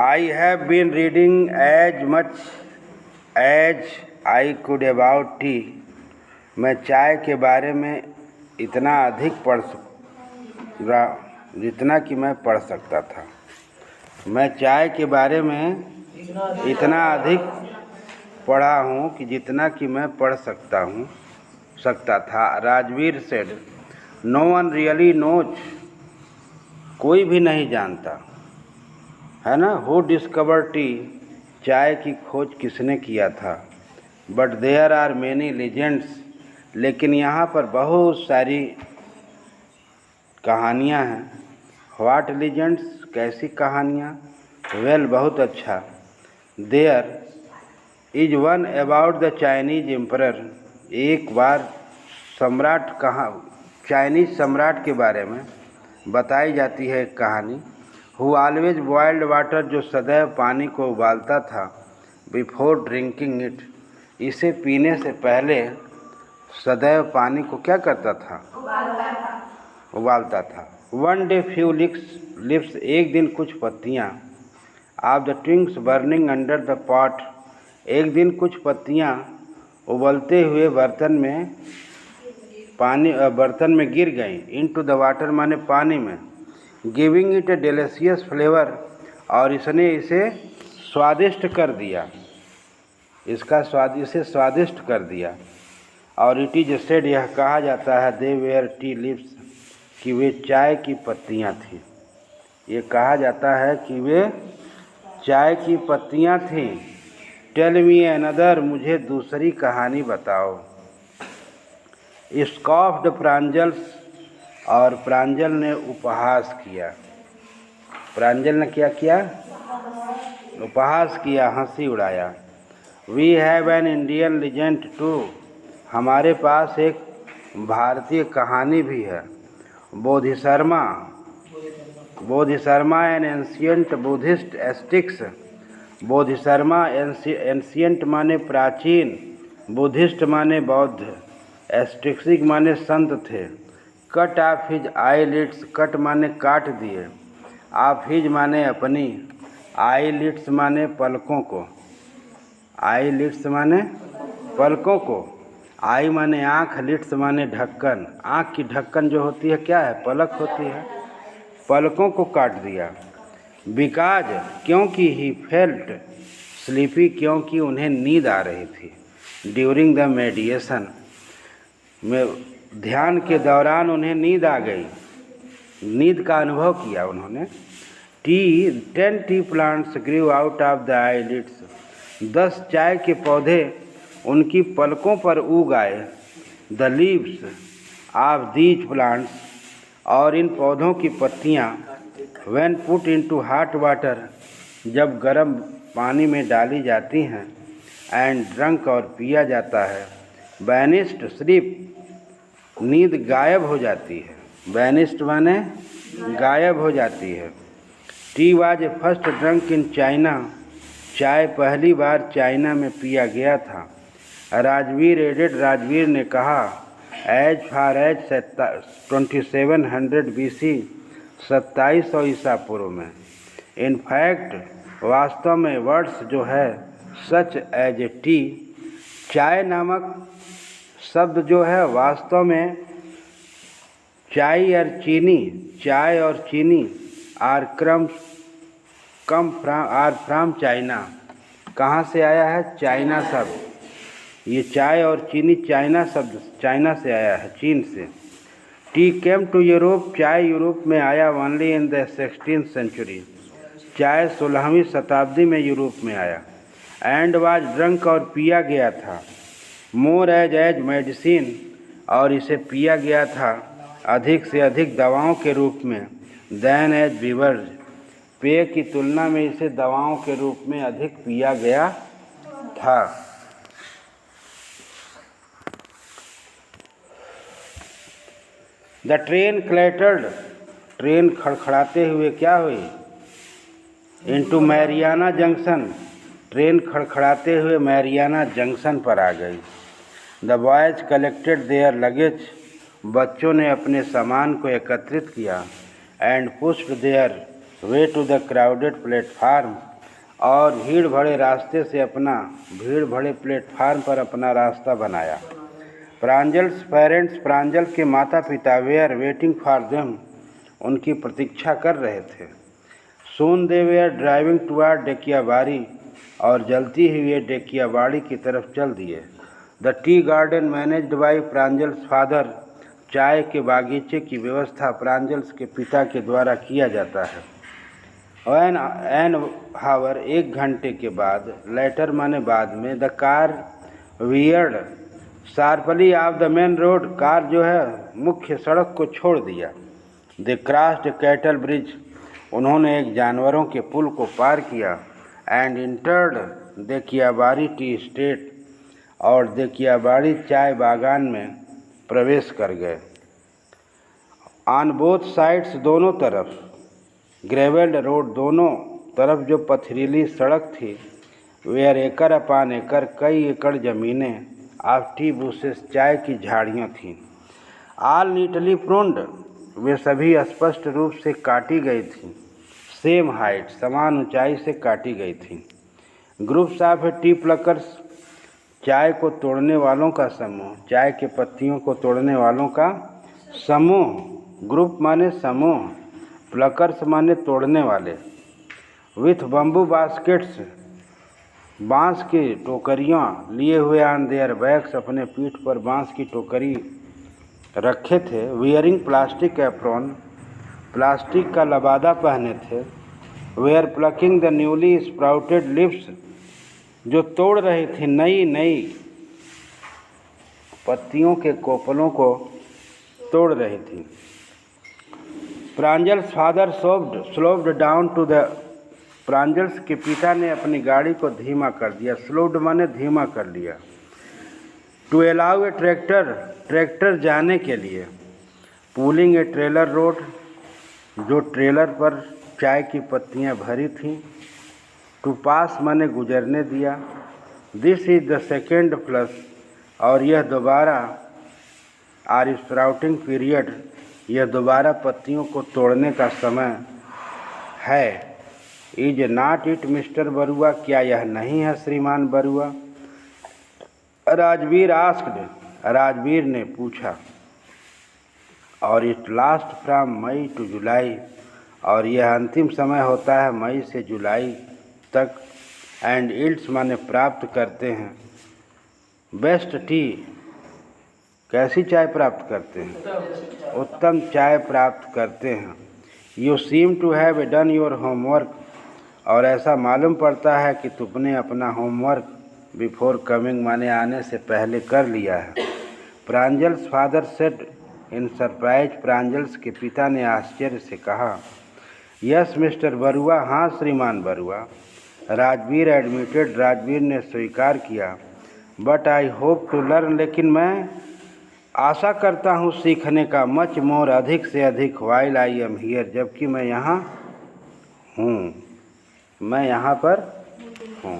I have been reading as much as I could about tea. मैं चाय के बारे में इतना अधिक पढ़ रहा जितना कि मैं पढ़ सकता था। मैं चाय के बारे में इतना अधिक पढ़ा हूँ कि जितना कि मैं पढ़ सकता था। Rajveer said, no one really knows, कोई भी नहीं जानता है ना, हु डिस्कवर टी, चाय की खोज किसने किया था। But there are many legends, लेकिन यहाँ पर बहुत सारी कहानियाँ हैं। व्हाट लीजेंड्स, कैसी कहानियाँ। वेल, बहुत अच्छा। There is one about the Chinese emperor, एक बार सम्राट चाइनीज सम्राट के बारे में बताई जाती है एक कहानी। हु ऑलवेज बॉइल्ड वाटर, जो सदैव पानी को उबालता था। बिफोर ड्रिंकिंग इट, इसे पीने से पहले सदैव पानी को क्या करता था, उबालता था। वन डे फ्यू लिप्स, एक दिन कुछ पत्तियाँ। Of the twigs burning under the pot, एक दिन कुछ पत्तियाँ उबलते हुए बर्तन में गिर गईं। इनटू द वाटर माने पानी में। Giving it A delicious flavour, और इसने इसे स्वादिष्ट कर दिया, इसे स्वादिष्ट कर दिया। और इट इज सेड, यह कहा जाता है, दे वेयर टी लीव्स, कि वे चाय की पत्तियाँ थीं। ये कहा जाता है कि वे चाय की पत्तियाँ थीं। टेल मी अनदर, मुझे दूसरी कहानी बताओ। स्कॉफ द प्रांजल्स, और प्रांजल ने उपहास किया। प्रांजल ने क्या किया, उपहास किया, हंसी उड़ाया। We have an Indian legend too, हमारे पास एक भारतीय कहानी भी है। Bodhisharma an ancient Buddhist ascetics, Bodhisharma ancient माने प्राचीन, बुद्धिस्ट माने बौद्ध, एस्टिक्सिक माने संत थे। Cut off his eyelids, cut माने काट दिए, ऑफ हिज माने अपनी, आईलिड्स माने पलकों को, आईलिड्स माने पलकों को, आई माने आँख, लिड्स माने ढक्कन, आँख की ढक्कन जो होती है क्या है, पलक होती है, पलकों को काट दिया। बिकॉज, क्योंकि ही फेल्ट स्लीपी, क्योंकि उन्हें नींद आ रही थी। ड्यूरिंग द मेडिटेशन, में ध्यान के दौरान उन्हें नींद आ गई, नींद का अनुभव किया उन्होंने। 10 tea plants grew out of the eyelids, 10 चाय के पौधे उनकी पलकों पर उग आए। The leaves of these plants, और इन पौधों की पत्तियाँ, when put into hot water, जब गर्म पानी में डाली जाती हैं, एंड ड्रंक, और पिया जाता है। बैनिस्ड स्लीप, नींद गायब हो जाती है। बैनिस्ड माने गायब हो जाती है। Tea was a first drunk in China, चाय पहली बार चाइना में पिया गया था। राजवीर ने कहा, एज फार एज 2700 BC, 2700 ईसा पूर्व में। इनफैक्ट, वास्तव में, वर्ड्स जो है, सच एज ए टी, चाय नामक शब्द जो है वास्तव में चाय और चीनी आर फ्राम चाइना, कहाँ से आया है, चाइना शब्द। ये चाय और चीनी चाइना शब्द, चाइना से आया है, चीन से। टी केम टू यूरोप, चाय यूरोप में आया only in the 16th century, चाय 16वीं शताब्दी में यूरोप में आया। एंड वाज ड्रंक, और पिया गया था। मोर एज मेडिसिन, और इसे पिया गया था अधिक से अधिक दवाओं के रूप में। देन एज बीवर्स, पेय की तुलना में इसे दवाओं के रूप में अधिक पिया गया था। द ट्रेन क्लैटर्ड, ट्रेन खड़खड़ाते हुए क्या हुई, इनटू मैरियाना जंक्शन, ट्रेन खड़खड़ाते हुए मैरियाना जंक्शन पर आ गई। The boys collected their luggage, बच्चों ने अपने सामान को एकत्रित किया। And pushed their way to the crowded platform, और भीड़ भरे प्लेटफार्म पर अपना रास्ता बनाया। प्रांजल्स पेरेंट्स, प्रांजल के माता पिता वेयर वेटिंग फॉर देम, उनकी प्रतीक्षा कर रहे थे। सून दे वेयर ड्राइविंग टुवर्ड डेकियाबाड़ी, और जल्दी ही वे डेकियाबाड़ी की तरफ चल दिए। The tea garden managed by Pranjal's father, चाय के बागीचे की व्यवस्था प्रांजल्स के पिता के द्वारा किया जाता है। एन हावर, 1 घंटे के बाद, लेटर माने बाद में, the car weird sharply of the main road, car जो है मुख्य सड़क को छोड़ दिया। दे क्रॉस्ड कैटल ब्रिज, उन्होंने एक जानवरों के पुल को पार किया। एंड इंटर्ड देकियाबाड़ी टी स्टेट, और देकियाबाड़ी चाय बागान में प्रवेश कर गए। ऑन बोथ साइड्स, दोनों तरफ, ग्रेवेल्ड रोड, दोनों तरफ जो पथरीली सड़क थी, वेयर एकड़ अपान एकड़, कई एकड़ ज़मीनें, ऑफ टी बुशेस, चाय की झाड़ियाँ थीं। ऑल नीटली प्रून्ड, वे सभी स्पष्ट रूप से काटी गई थीं। सेम हाइट, समान ऊंचाई से काटी गई थीं। ग्रुप्स ऑफ टी प्लकर्स, चाय को तोड़ने वालों का समूह, चाय के पत्तियों को तोड़ने वालों का समूह। ग्रुप माने समूह, प्लकर्स माने तोड़ने वाले। विथ बम्बू बास्केट्स, बांस की टोकरियाँ लिए हुए, ऑन देयर बैग्स, अपने पीठ पर बांस की टोकरी रखे थे। वियरिंग प्लास्टिक एप्रॉन, प्लास्टिक का लबादा पहने थे। Were plucking the newly sprouted lips, जो तोड़ रही थी नई पत्तियों के कोपलों को तोड़ रही थी। Pranjal's father slowed down to the, Pranjal's के पिता ने अपनी गाड़ी को धीमा कर दिया। स्लोव्ड माने धीमा कर लिया। टू अलाउ ए ट्रैक्टर जाने के लिए। पुलिंग ए ट्रेलर रोड, जो ट्रेलर पर चाय की पत्तियां भरी थीं। टू पास माने गुजरने दिया। This is the second flush, और यह दोबारा, आर स्प्राउटिंग पीरियड, यह दोबारा पत्तियों को तोड़ने का समय है। Is not it mister Barua, क्या यह नहीं है श्रीमान बरुआ? राजवीर आस्क्ड, राजवीर ने पूछा। और it last from May to July, और यह अंतिम समय होता है मई से जुलाई तक। एंड इल्ड्स माने प्राप्त करते हैं। बेस्ट टी, कैसी चाय प्राप्त करते हैं? उत्तम चाय प्राप्त करते हैं। You seem to have done your homework, और ऐसा मालूम पड़ता है कि तुमने अपना होमवर्क बिफोर कमिंग माने आने से पहले कर लिया है। Pranjal's father said in surprise, Pranjal's के पिता ने आश्चर्य से कहा। यस मिस्टर बरुआ, हाँ श्रीमान बरुआ। राजवीर एडमिटेड, राजवीर ने स्वीकार किया। But I hope to learn, लेकिन मैं आशा करता हूँ सीखने का। मच मोर, अधिक से अधिक। वाइल आई एम हियर, जबकि मैं यहाँ हूँ, मैं यहाँ पर हूँ।